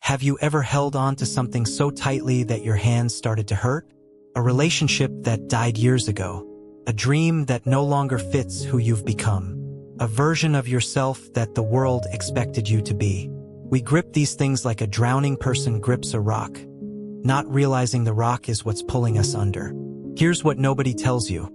Have you ever held on to something so tightly that your hands started to hurt? A relationship that died years ago. A dream that no longer fits who you've become. A version of yourself that the world expected you to be. We grip these things like a drowning person grips a rock, not realizing the rock is what's pulling us under. Here's what nobody tells you.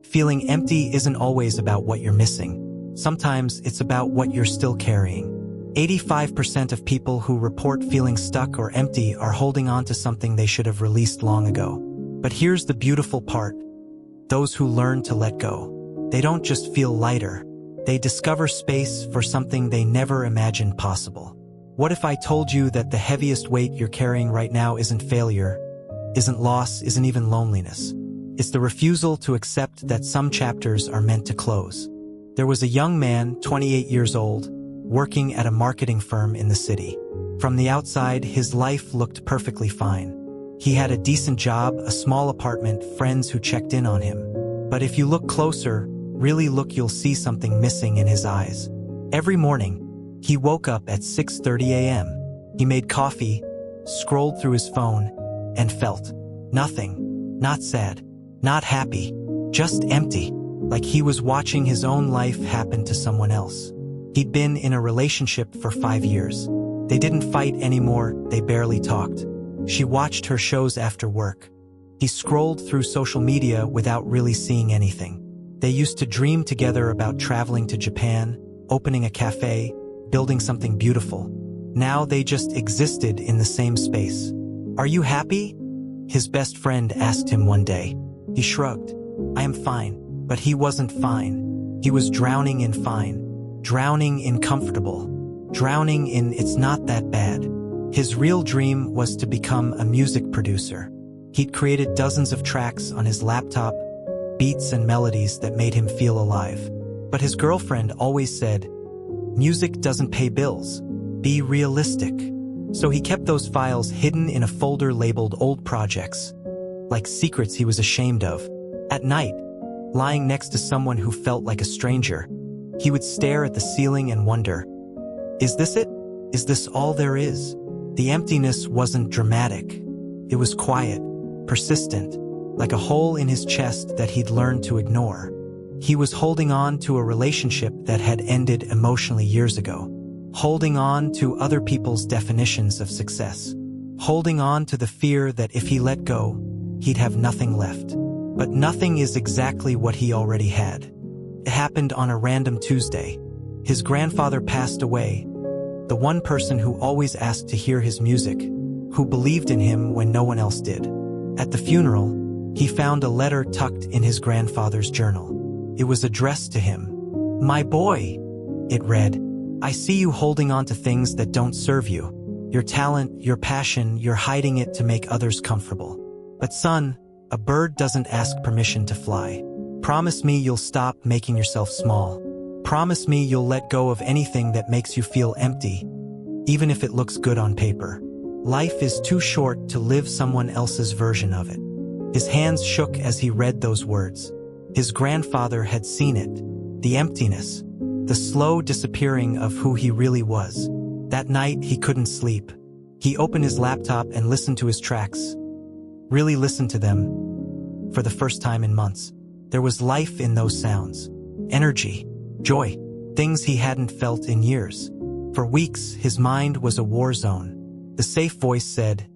Feeling empty isn't always about what you're missing. Sometimes it's about what you're still carrying. 85% of people who report feeling stuck or empty are holding on to something they should have released long ago. But here's the beautiful part. Those who learn to let go, they don't just feel lighter. They discover space for something they never imagined possible. What if I told you that the heaviest weight you're carrying right now isn't failure, isn't loss, isn't even loneliness? It's the refusal to accept that some chapters are meant to close. There was a young man, 28 years old, working at a marketing firm in the city. From the outside, his life looked perfectly fine. He had a decent job, a small apartment, friends who checked in on him. But if you look closer, really look, you'll see something missing in his eyes. Every morning, he woke up at 6:30 a.m. He made coffee, scrolled through his phone, and felt nothing. Not sad, not happy, just empty, like he was watching his own life happen to someone else. He'd been in a relationship for 5 years. They didn't fight anymore, they barely talked. She watched her shows after work. He scrolled through social media without really seeing anything. They used to dream together about traveling to Japan, opening a cafe, building something beautiful. Now they just existed in the same space. Are you happy? His best friend asked him one day. He shrugged. I am fine. But he wasn't fine. He was drowning in fine. Drowning in comfortable. Drowning in it's not that bad. His real dream was to become a music producer. He'd created dozens of tracks on his laptop, beats and melodies that made him feel alive. But his girlfriend always said, music doesn't pay bills. Be realistic. So he kept those files hidden in a folder labeled old projects, like secrets he was ashamed of. At night, lying next to someone who felt like a stranger, he would stare at the ceiling and wonder, is this it? Is this all there is? The emptiness wasn't dramatic. It was quiet, persistent, like a hole in his chest that he'd learned to ignore. He was holding on to a relationship that had ended emotionally years ago. Holding on to other people's definitions of success. Holding on to the fear that if he let go, he'd have nothing left. But nothing is exactly what he already had. It happened on a random Tuesday. His grandfather passed away, the one person who always asked to hear his music, who believed in him when no one else did. At the funeral, he found a letter tucked in his grandfather's journal. It was addressed to him. My boy, it read, I see you holding on to things that don't serve you. Your talent, your passion, you're hiding it to make others comfortable. But son, a bird doesn't ask permission to fly. Promise me you'll stop making yourself small. Promise me you'll let go of anything that makes you feel empty, even if it looks good on paper. Life is too short to live someone else's version of it. His hands shook as he read those words. His grandfather had seen it, the emptiness, the slow disappearing of who he really was. That night, he couldn't sleep. He opened his laptop and listened to his tracks. Really listened to them. For the first time in months, there was life in those sounds. Energy, joy, things he hadn't felt in years. For weeks, his mind was a war zone. The safe voice said,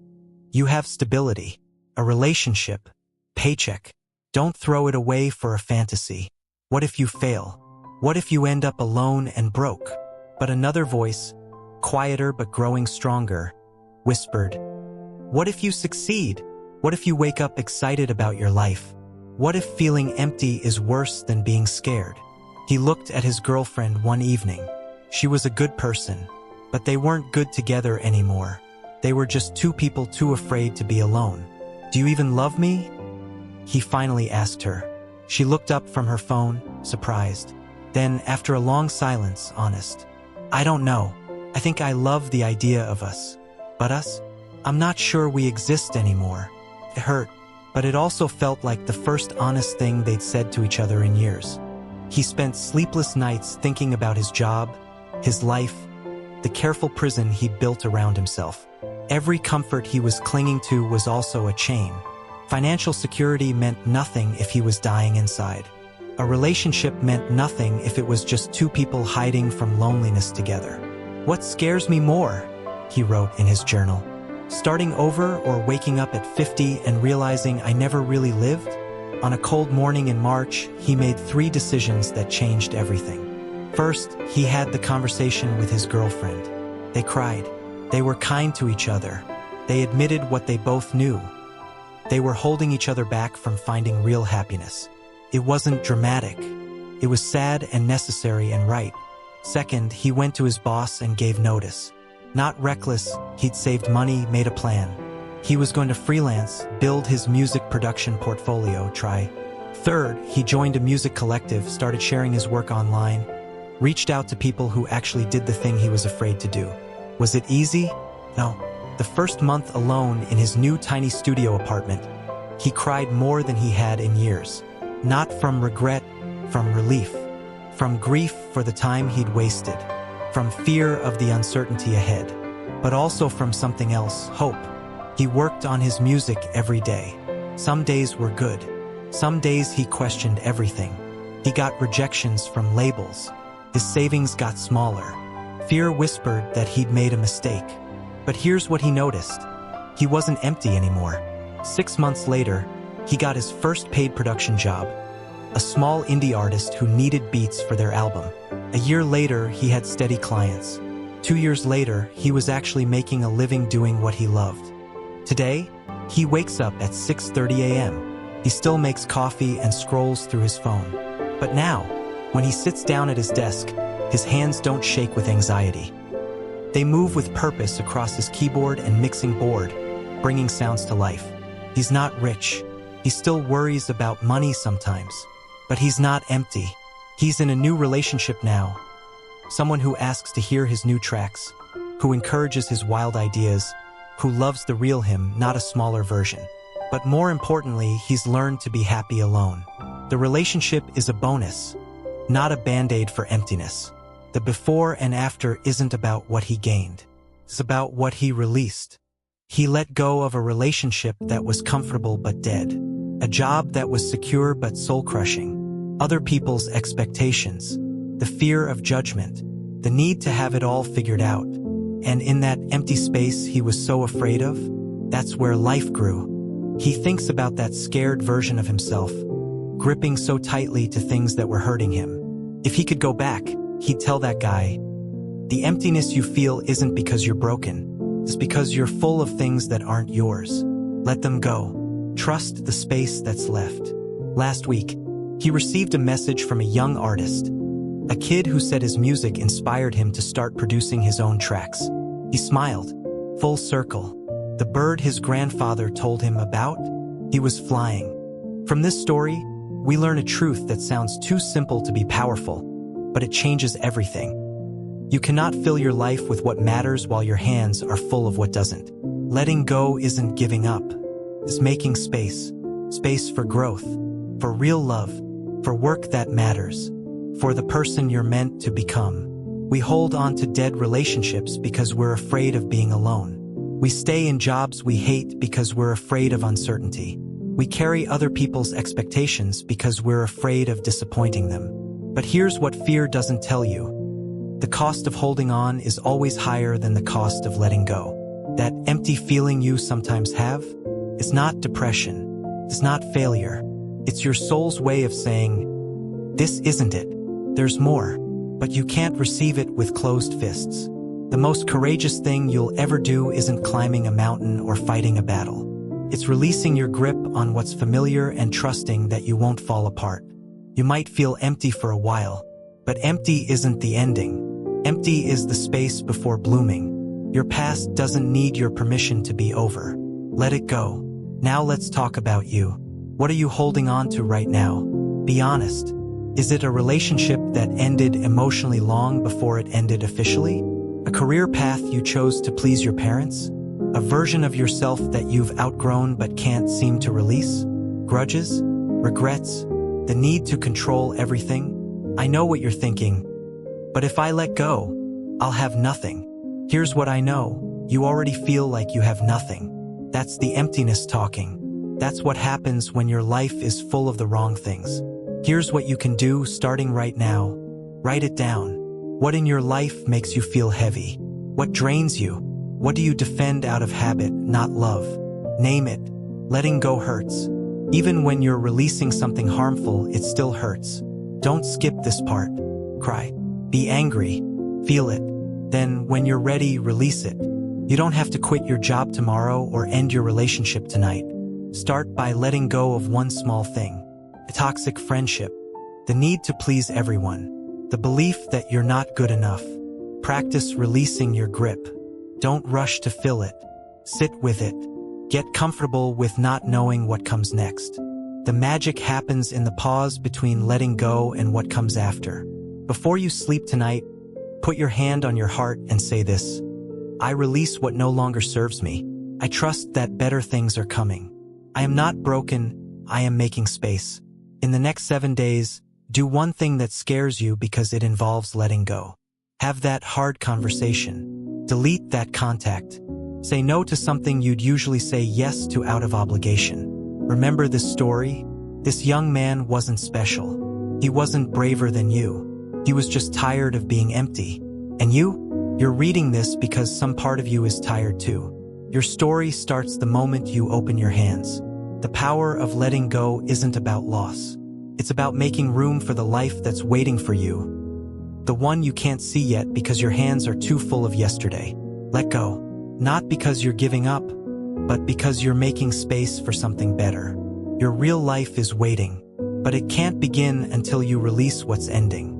you have stability, a relationship, paycheck. Don't throw it away for a fantasy. What if you fail? What if you end up alone and broke? But another voice, quieter but growing stronger, whispered, what if you succeed? What if you wake up excited about your life? What if feeling empty is worse than being scared? He looked at his girlfriend one evening. She was a good person, but they weren't good together anymore. They were just two people too afraid to be alone. Do you even love me? He finally asked her. She looked up from her phone, surprised. Then, after a long silence, honest. I don't know. I think I love the idea of us. But us? I'm not sure we exist anymore. It hurt, but it also felt like the first honest thing they'd said to each other in years. He spent sleepless nights thinking about his job, his life, the careful prison he'd built around himself. Every comfort he was clinging to was also a chain. Financial security meant nothing if he was dying inside. A relationship meant nothing if it was just two people hiding from loneliness together. "What scares me more," he wrote in his journal, "starting over or waking up at 50 and realizing I never really lived?" On a cold morning in March, he made 3 decisions that changed everything. First, he had the conversation with his girlfriend. They cried. They were kind to each other. They admitted what they both knew. They were holding each other back from finding real happiness. It wasn't dramatic. It was sad and necessary and right. Second, he went to his boss and gave notice. Not reckless, he'd saved money, made a plan. He was going to freelance, build his music production portfolio, try. Third, he joined a music collective, started sharing his work online, reached out to people who actually did the thing he was afraid to do. Was it easy? No. The first month alone in his new tiny studio apartment, he cried more than he had in years. Not from regret, from relief. From grief for the time he'd wasted. From fear of the uncertainty ahead. But also from something else, hope. He worked on his music every day. Some days were good. Some days he questioned everything. He got rejections from labels. His savings got smaller. Fear whispered that he'd made a mistake. But here's what he noticed. He wasn't empty anymore. 6 months later, he got his first paid production job. A small indie artist who needed beats for their album. A year later, he had steady clients. 2 years later, he was actually making a living doing what he loved. Today, he wakes up at 6:30 a.m. He still makes coffee and scrolls through his phone. But now, when he sits down at his desk, his hands don't shake with anxiety. They move with purpose across his keyboard and mixing board, bringing sounds to life. He's not rich. He still worries about money sometimes. But he's not empty. He's in a new relationship now. Someone who asks to hear his new tracks, who encourages his wild ideas, who loves the real him, not a smaller version. But more importantly, he's learned to be happy alone. The relationship is a bonus, not a band-aid for emptiness. The before and after isn't about what he gained. It's about what he released. He let go of a relationship that was comfortable but dead. A job that was secure but soul-crushing. Other people's expectations. The fear of judgment. The need to have it all figured out. And in that empty space he was so afraid of, that's where life grew. He thinks about that scared version of himself, gripping so tightly to things that were hurting him. If he could go back, he'd tell that guy, the emptiness you feel isn't because you're broken. It's because you're full of things that aren't yours. Let them go. Trust the space that's left. Last week, he received a message from a young artist, a kid who said his music inspired him to start producing his own tracks. He smiled. Full circle. The bird his grandfather told him about, he was flying. From this story, we learn a truth that sounds too simple to be powerful, but it changes everything. You cannot fill your life with what matters while your hands are full of what doesn't. Letting go isn't giving up. It's making space. Space for growth, for real love, for work that matters, for the person you're meant to become. We hold on to dead relationships because we're afraid of being alone. We stay in jobs we hate because we're afraid of uncertainty. We carry other people's expectations because we're afraid of disappointing them. But here's what fear doesn't tell you. The cost of holding on is always higher than the cost of letting go. That empty feeling you sometimes have is not depression. It's not failure. It's your soul's way of saying, this isn't it. There's more. But you can't receive it with closed fists. The most courageous thing you'll ever do isn't climbing a mountain or fighting a battle. It's releasing your grip on what's familiar and trusting that you won't fall apart. You might feel empty for a while, but empty isn't the ending. Empty is the space before blooming. Your past doesn't need your permission to be over. Let it go. Now let's talk about you. What are you holding on to right now? Be honest. Is it a relationship that ended emotionally long before it ended officially? A career path you chose to please your parents? A version of yourself that you've outgrown but can't seem to release? Grudges? Regrets? The need to control everything? I know what you're thinking. But if I let go, I'll have nothing. Here's what I know. You already feel like you have nothing. That's the emptiness talking. That's what happens when your life is full of the wrong things. Here's what you can do starting right now. Write it down. What in your life makes you feel heavy? What drains you? What do you defend out of habit, not love? Name it. Letting go hurts. Even when you're releasing something harmful, it still hurts. Don't skip this part. Cry. Be angry. Feel it. Then, when you're ready, release it. You don't have to quit your job tomorrow or end your relationship tonight. Start by letting go of one small thing. A toxic friendship. The need to please everyone. The belief that you're not good enough. Practice releasing your grip. Don't rush to fill it. Sit with it. Get comfortable with not knowing what comes next. The magic happens in the pause between letting go and what comes after. Before you sleep tonight, put your hand on your heart and say this. I release what no longer serves me. I trust that better things are coming. I am not broken. I am making space. In the next 7 days, do one thing that scares you because it involves letting go. Have that hard conversation. Delete that contact. Say no to something you'd usually say yes to out of obligation. Remember this story? This young man wasn't special. He wasn't braver than you. He was just tired of being empty. And you? You're reading this because some part of you is tired too. Your story starts the moment you open your hands. The power of letting go isn't about loss. It's about making room for the life that's waiting for you. The one you can't see yet because your hands are too full of yesterday. Let go. Not because you're giving up, but because you're making space for something better. Your real life is waiting, but it can't begin until you release what's ending.